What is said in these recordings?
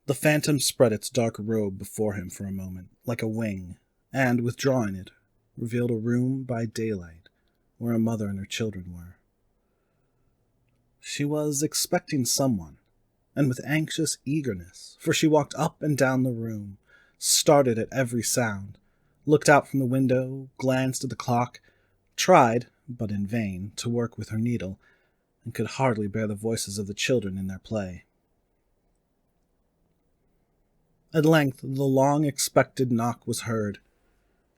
The phantom spread its dark robe before him for a moment, like a wing, and, withdrawing it, revealed a room by daylight, where a mother and her children were. She was expecting someone, and with anxious eagerness, for she walked up and down the room, started at every sound, looked out from the window, glanced at the clock, tried, but in vain, to work with her needle, and could hardly bear the voices of the children in their play. At length the long-expected knock was heard.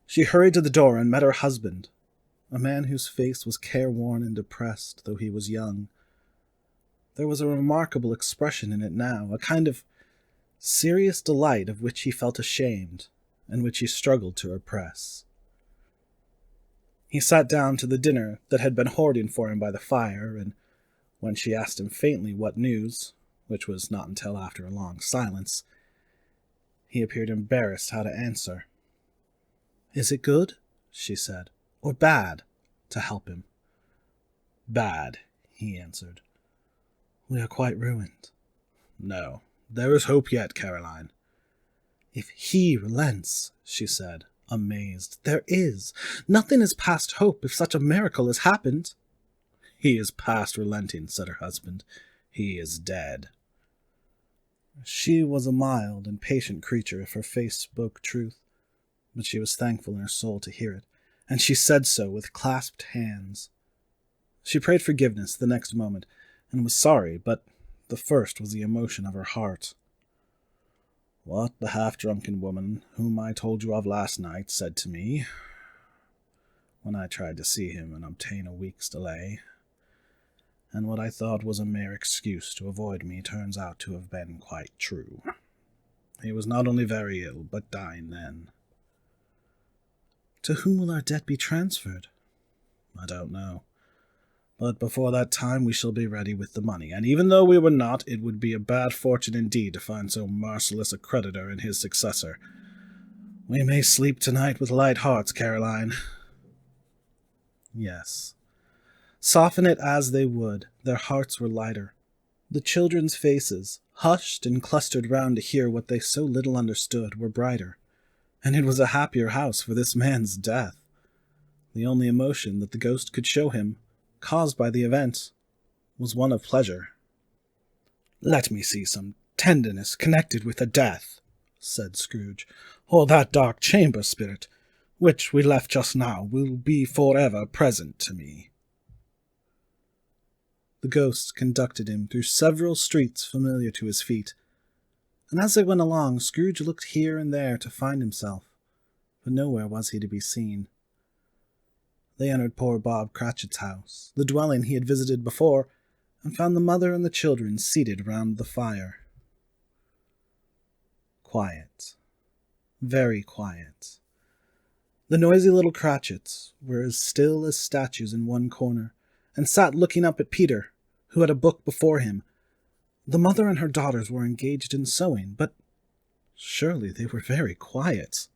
She hurried to the door and met her husband, a man whose face was careworn and depressed, though he was young. There was a remarkable expression in it now, a kind of serious delight of which he felt ashamed, and which he struggled to repress. He sat down to the dinner that had been hoarding for him by the fire, and when she asked him faintly what news, which was not until after a long silence, he appeared embarrassed how to answer. "Is it good?" she said, "or bad?" to help him. "Bad," he answered. "We are quite ruined." "No, there is hope yet, Caroline." "If he relents," she said, amazed. "There is. Nothing is past hope if such a miracle has happened." "He is past relenting," said her husband. "He is dead." She was a mild and patient creature if her face spoke truth, but she was thankful in her soul to hear it, and she said so with clasped hands. She prayed forgiveness the next moment, and was sorry, but the first was the emotion of her heart. "What the half-drunken woman whom I told you of last night said to me, when I tried to see him and obtain a week's delay, and what I thought was a mere excuse to avoid me turns out to have been quite true. He was not only very ill, but dying then." "To whom will our debt be transferred?" "I don't know. But before that time we shall be ready with the money, and even though we were not, it would be a bad fortune indeed to find so merciless a creditor in his successor. We may sleep tonight with light hearts, Caroline." Yes. Soften it as they would, their hearts were lighter. The children's faces, hushed and clustered round to hear what they so little understood, were brighter, and it was a happier house for this man's death. The only emotion that the ghost could show him, caused by the event, was one of pleasure. "Let me see some tenderness connected with the death," said Scrooge, "or that dark chamber spirit, which we left just now, will be forever present to me." The ghost conducted him through several streets familiar to his feet, and as they went along, Scrooge looked here and there to find himself, but nowhere was he to be seen. They entered poor Bob Cratchit's house, the dwelling he had visited before, and found the mother and the children seated round the fire. Quiet. Very quiet. The noisy little Cratchits were as still as statues in one corner, and sat looking up at Peter, who had a book before him. The mother and her daughters were engaged in sewing, but surely they were very quiet.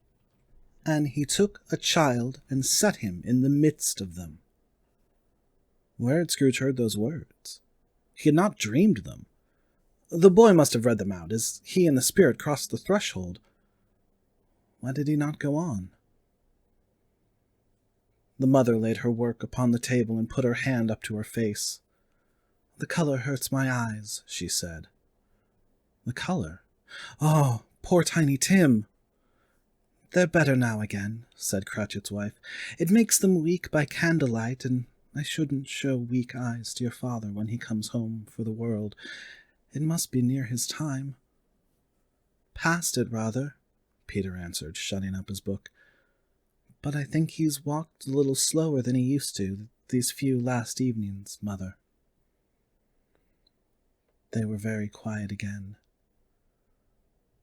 "And he took a child and set him in the midst of them." Where had Scrooge heard those words? He had not dreamed them. The boy must have read them out as he and the spirit crossed the threshold. Why did he not go on? The mother laid her work upon the table and put her hand up to her face. "The color hurts my eyes," she said. "The color? Oh, poor Tiny Tim!" "They're better now again," said Cratchit's wife. "It makes them weak by candlelight, and I shouldn't show weak eyes to your father when he comes home for the world. It must be near his time." "Past it, rather," Peter answered, shutting up his book. "But I think he's walked a little slower than he used to these few last evenings, Mother." They were very quiet again.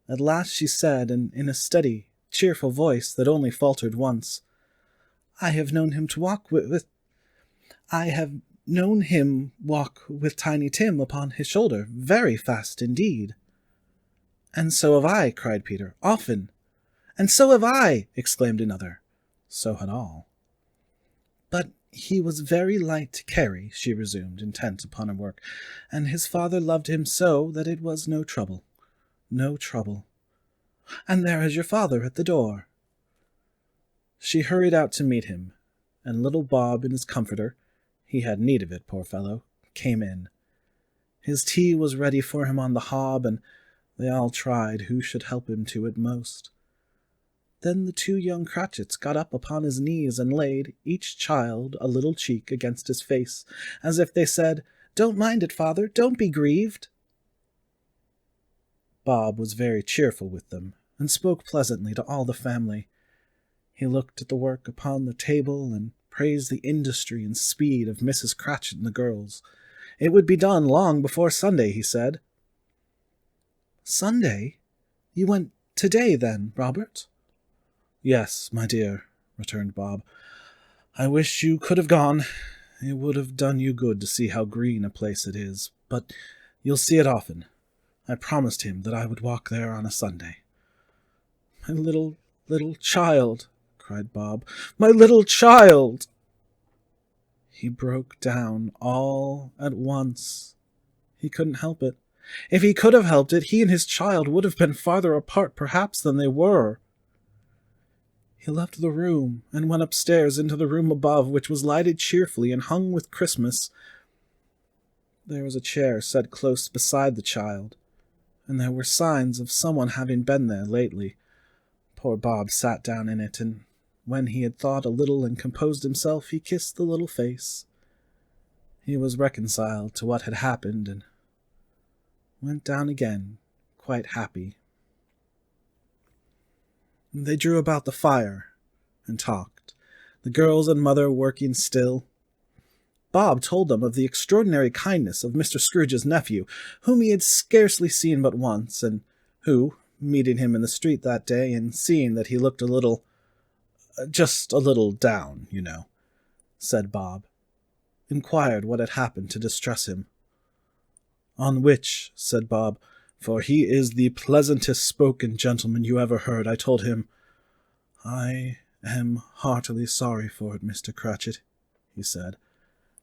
At last she said, and in a steady, cheerful voice that only faltered once, I have known him walk with Tiny Tim upon his shoulder, very fast indeed." "And so have I," cried Peter, "often." "And so have I," exclaimed another. So had all. "But he was very light to carry," she resumed, intent upon her work, "and his father loved him so that it was no trouble. No trouble. And there is your father at the door." She hurried out to meet him, and little Bob in his comforter, he had need of it, poor fellow, came in. His tea was ready for him on the hob, and they all tried who should help him to it most. Then the 2 young Cratchits got up upon his knees and laid, each child, a little cheek against his face, as if they said, "Don't mind it, father, don't be grieved." Bob was very cheerful with them, and spoke pleasantly to all the family. He looked at the work upon the table, and praised the industry and speed of Mrs. Cratchit and the girls. It would be done long before Sunday, he said. "Sunday? You went today, then, Robert?" "Yes, my dear," returned Bob. "I wish you could have gone. It would have done you good to see how green a place it is, but you'll see it often. I promised him that I would walk there on a Sunday." "My little child," cried Bob. "My little child!" He broke down all at once. He couldn't help it. If he could have helped it, he and his child would have been farther apart perhaps than they were. He left the room and went upstairs into the room above, which was lighted cheerfully and hung with Christmas. There was a chair set close beside the child, and there were signs of someone having been there lately. Poor Bob sat down in it, and when he had thought a little and composed himself, he kissed the little face. He was reconciled to what had happened, and went down again, quite happy. They drew about the fire and talked, the girls and mother working still. Bob told them of the extraordinary kindness of Mr. Scrooge's nephew, whom he had scarcely seen but once, and who, meeting him in the street that day, and seeing that he looked just a little down, you know, said Bob, inquired what had happened to distress him. "On which," said Bob, "for he is the pleasantest spoken gentleman you ever heard, I told him, 'I am heartily sorry for it, Mr. Cratchit,' he said,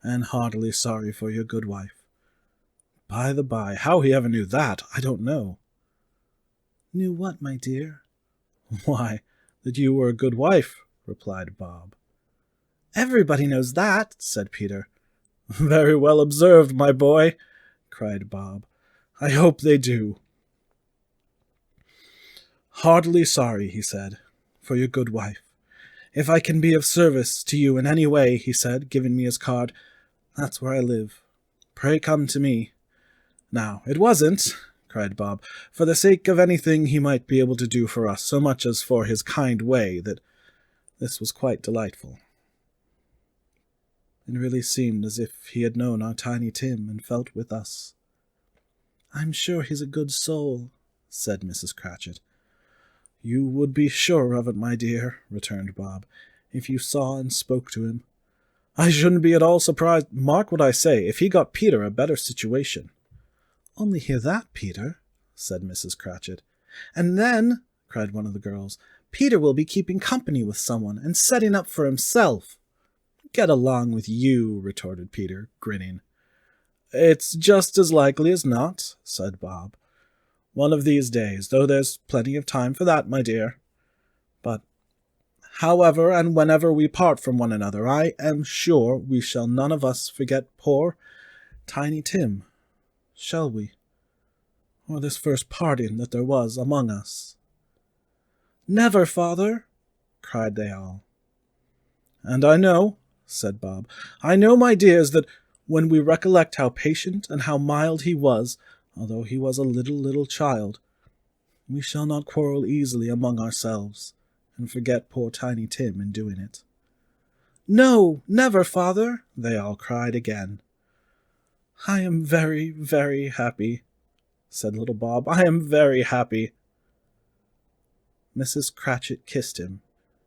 'and heartily sorry for your good wife.' By the by, how he ever knew that, I don't know." "Knew what, my dear?" "Why, that you were a good wife," replied Bob. "Everybody knows that," said Peter. "Very well observed, my boy," cried Bob. "I hope they do." "Heartily sorry," he said, "for your good wife. If I can be of service to you in any way," he said, giving me his card, "that's where I live. Pray come to me." "Now, it wasn't," cried Bob, "for the sake of anything he might be able to do for us, so much as for his kind way, that this was quite delightful." It really seemed as if he had known our Tiny Tim and felt with us. "I'm sure he's a good soul," said Mrs. Cratchit. "You would be sure of it, my dear," returned Bob, "if you saw and spoke to him. I shouldn't be at all surprised. Mark what I say, if he got Peter a better situation." "Only hear that, Peter," said Mrs. Cratchit. "And then," cried one of the girls, "Peter will be keeping company with someone, and setting up for himself." "Get along with you," retorted Peter, grinning. "It's just as likely as not," said Bob. "One of these days, though there's plenty of time for that, my dear. But however and whenever we part from one another, I am sure we shall none of us forget poor Tiny Tim, shall we? Or this first parting that there was among us." "Never, father!" cried they all. "And I know," said Bob, "I know, my dears, that when we recollect how patient and how mild he was, although he was a little child, we shall not quarrel easily among ourselves, and forget poor Tiny Tim in doing it." "No, never, father!" they all cried again. "I am very, very happy," said little Bob. "I am very happy." Mrs. Cratchit kissed him.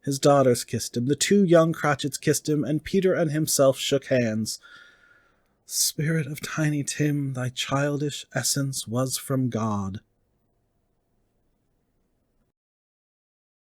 His daughters kissed him. The 2 young Cratchits kissed him, and Peter and himself shook hands. "Spirit of Tiny Tim, thy childish essence was from God,"